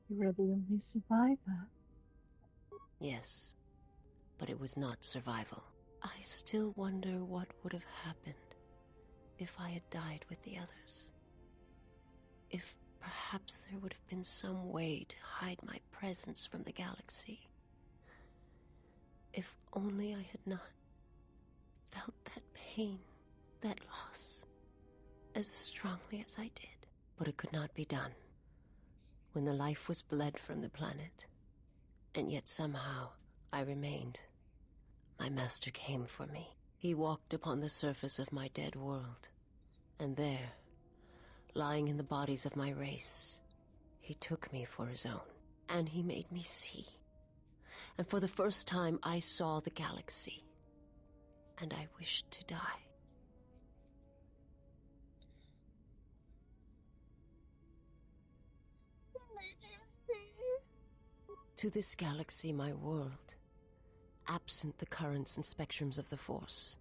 You're the only survivor. Yes, but it was not survival. I still wonder what would have happened if I had died with the others. If perhaps there would have been some way to hide my presence from the galaxy. If only I had not felt that pain, that loss, as strongly as I did. But it could not be done. When the life was bled from the planet, and yet somehow I remained. My master came for me. He walked upon the surface of my dead world, and there, lying in the bodies of my race, he took me for his own, and he made me see. And for the first time I saw the galaxy, and I wished to die. To this galaxy, my world, absent the currents and spectrums of the Force,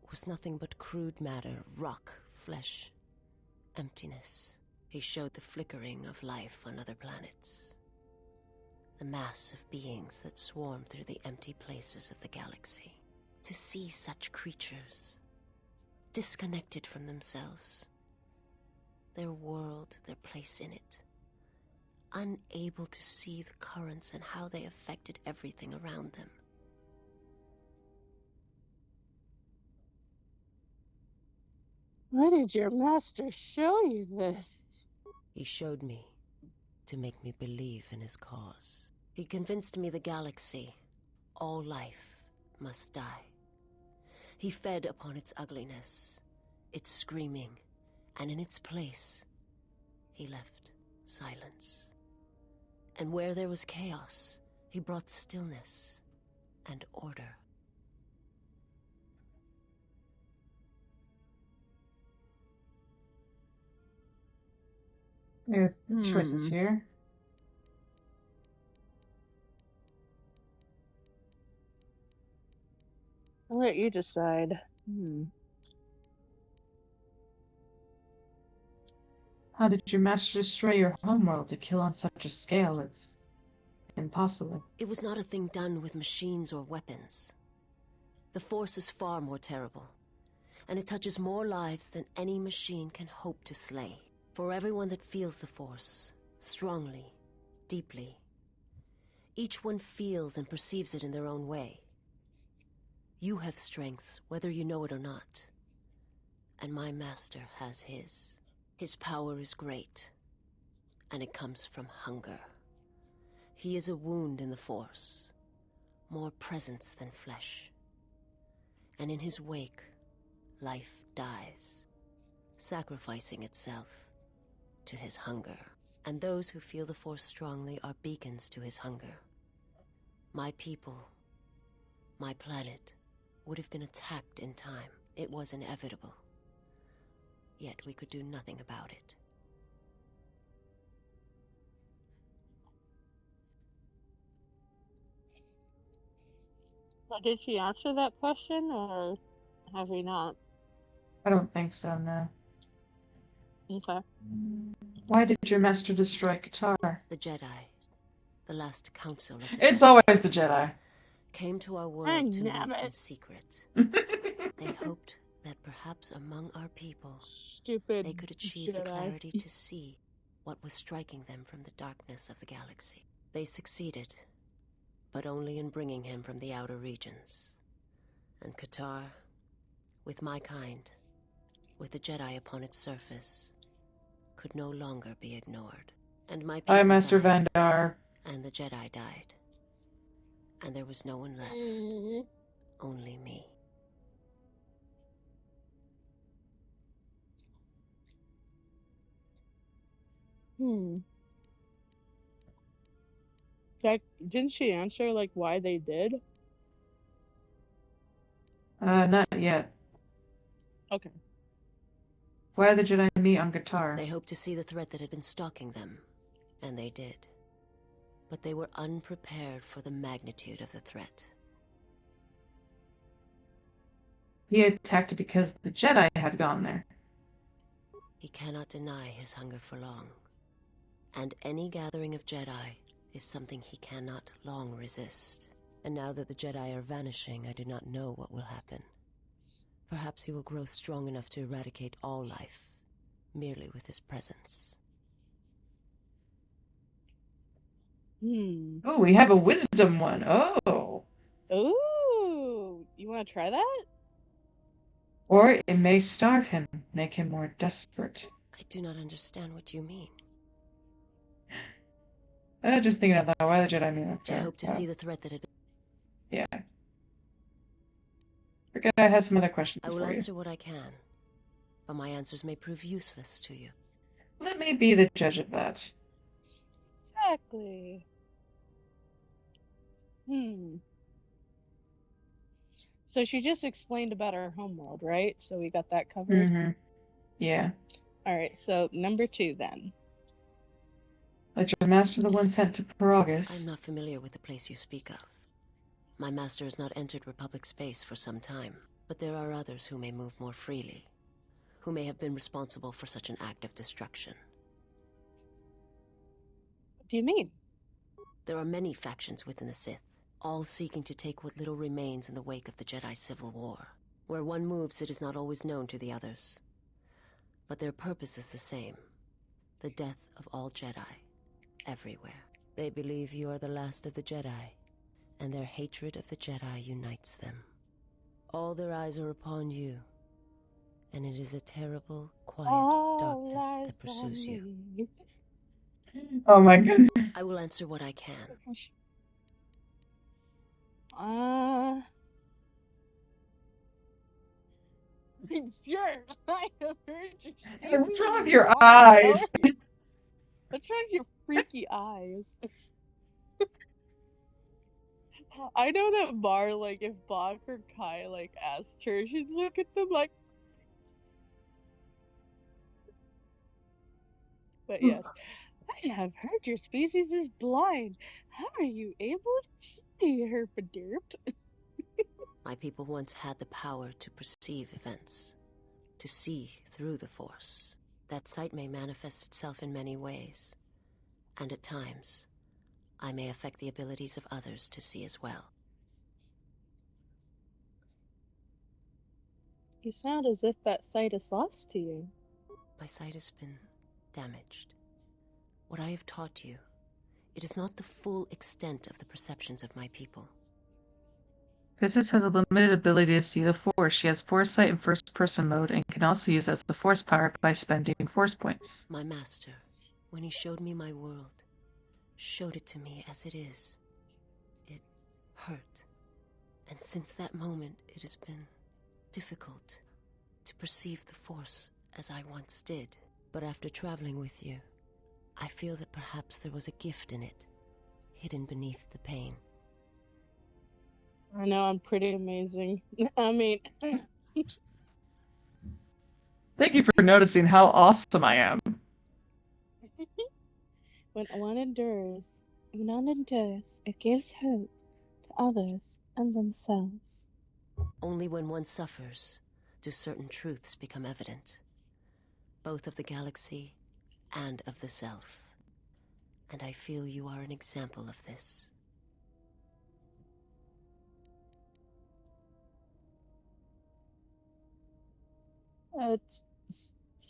was nothing but crude matter, rock, flesh, emptiness. He showed the flickering of life on other planets, the mass of beings that swarm through the empty places of the galaxy. To see such creatures, disconnected from themselves, their world, their place in it, unable to see the currents and how they affected everything around them. Why did your master show you this? He showed me to make me believe in his cause. He convinced me the galaxy, all life, must die. He fed upon its ugliness, its screaming, and in its place, he left silence. And where there was chaos, he brought stillness and order. There's the choices here. I'll let you decide. How did your master destroy your homeworld to kill on such a scale? It's impossible. It was not a thing done with machines or weapons. The Force is far more terrible, and it touches more lives than any machine can hope to slay. For everyone that feels the Force, strongly, deeply, each one feels and perceives it in their own way. You have strengths, whether you know it or not, and my master has his. His power is great, and it comes from hunger. He is a wound in the Force, more presence than flesh. And in his wake, life dies, sacrificing itself to his hunger. And those who feel the Force strongly are beacons to his hunger. My people, my planet, would have been attacked in time. It was inevitable. Yet we could do nothing about it. So did she answer that question, or have we not? I don't think so, no. Okay. Why did your master destroy Qatar? The Jedi, the last council of the It's Jedi, always the Jedi. came to our world to meet in secret. They hoped that perhaps among our people, Stupid they could achieve the Jedi. clarity to see what was striking them from the darkness of the galaxy. They succeeded, but only in bringing him from the outer regions. And Qatar, with my kind, with the Jedi upon its surface, could no longer be ignored. And my people Hi, Master died, Vandar. and the Jedi died. And there was no one left, only me. Jack, didn't she answer, like, why they did? Not yet. Okay. Why did the Jedi meet on Qatar? They hoped to see the threat that had been stalking them, and they did. But they were unprepared for the magnitude of the threat. He attacked because the Jedi had gone there. He cannot deny his hunger for long, And any gathering of Jedi is something he cannot long resist. And now that the Jedi are vanishing, I do not know what will happen. Perhaps he will grow strong enough to eradicate all life, merely with his presence. Oh, we have a wisdom one. Oh. Ooh, you want to try that? Or it may starve him, make him more desperate. I do not understand what you mean. Just thinking of that. Why the Jedi mean I hope to see the threat that it... Yeah. Forget I had some other questions I will for you. answer what I can, but my answers may prove useless to you. Let me be the judge of that. Exactly. So she just explained about our homeworld, right? So we got that covered? Mm-hmm. Yeah. Alright, so number 2 then. Let your master the one sent to Paragus. I'm not familiar with the place you speak of. My master has not entered Republic space for some time, but there are others who may move more freely, who may have been responsible for such an act of destruction. What do you mean? There are many factions within the Sith, all seeking to take what little remains in the wake of the Jedi Civil War. Where one moves, it is not always known to the others. But their purpose is the same: the death of all Jedi, everywhere. They believe you are the last of the Jedi, and their hatred of the Jedi unites them. All their eyes are upon you, and it is a terrible, quiet darkness that pursues you. Oh my goodness. I will answer what I can. Sure, I have heard you speak. What's wrong with your eyes? What's wrong with your freaky eyes? I know that Bar, like, if Bach or Kai, like, asked her, she'd look at them like... But yes, I have heard your species is blind. How are you able to see, herpaderp? My people once had the power to perceive events, to see through the Force. That sight may manifest itself in many ways, and at times, I may affect the abilities of others to see as well. You sound as if that sight is lost to you. My sight has been damaged. What I have taught you, it is not the full extent of the perceptions of my people. Physis has a limited ability to see the Force. She has foresight in first-person mode and can also use it as the Force power by spending Force points. My master, when he showed me my world, showed it to me as it is. It hurt. And since that moment, it has been difficult to perceive the Force as I once did. But after traveling with you, I feel that perhaps there was a gift in it, hidden beneath the pain. I know, I'm pretty amazing. I mean... Thank you for noticing how awesome I am. When one endures, it gives hope to others and themselves. Only when one suffers do certain truths become evident, both of the galaxy and of the self. And I feel you are an example of this.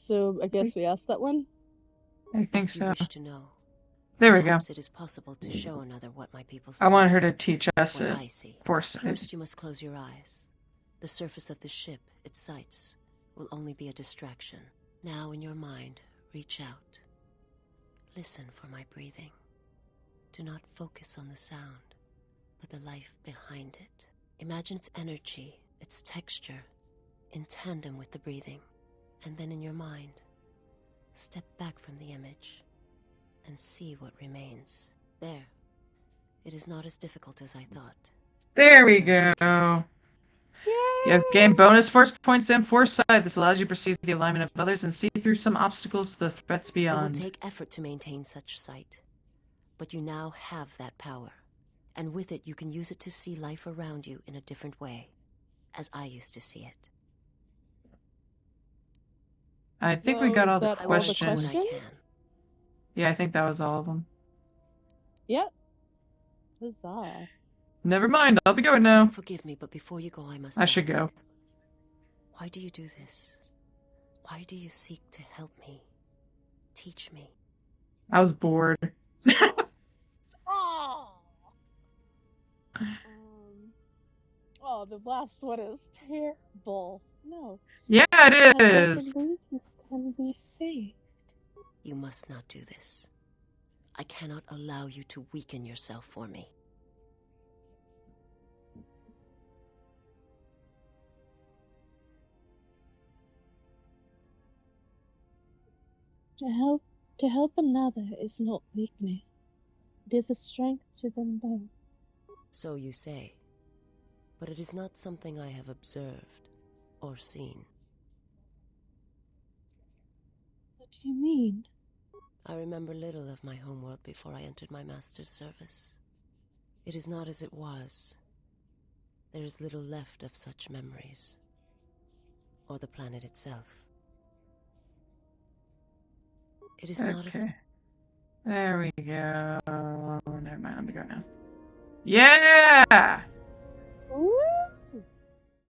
So I guess we asked that one? I think If you so. wish to know, There we go. perhaps it is possible to show another what my people see. I want her to teach us what it. I see. Foresight. First, you must close your eyes. The surface of the ship, its sights, will only be a distraction. Now, in your mind, reach out. Listen for my breathing. Do not focus on the sound, but the life behind it. Imagine its energy, its texture, in tandem with the breathing. And then in your mind, step back from the image and see what remains. There. It is not as difficult as I thought. There we go. Yay! You have gained bonus Force points and Foresight. This allows you to perceive the alignment of others and see through some obstacles to the threats It will beyond. take effort to maintain such sight, but you now have that power. And with it, you can use it to see life around you in a different way, as I used to see it. I think we got all the Is that all the questions. I will teach what I can. Yeah, I think that was all of them. Yep. Huzzah. Never mind, I'll be going now. Forgive me, but before you go, I must I ask. should go. Why do you do this? Why do you seek to help me? Teach me. I was bored. Oh. Um. Oh, the last one is terrible. No. Yeah, it My cousin is. Luis can be saved. You must not do this. I cannot allow you to weaken yourself for me. To help another is not weakness. It is a strength to them both. So you say. But it is not something I have observed or seen. What do you mean? I remember little of my homeworld before I entered my master's service. It is not as it was. There is little left of such memories. Or the planet itself. It is not as... Okay. There we go. Never mind, let me go now. Yeah!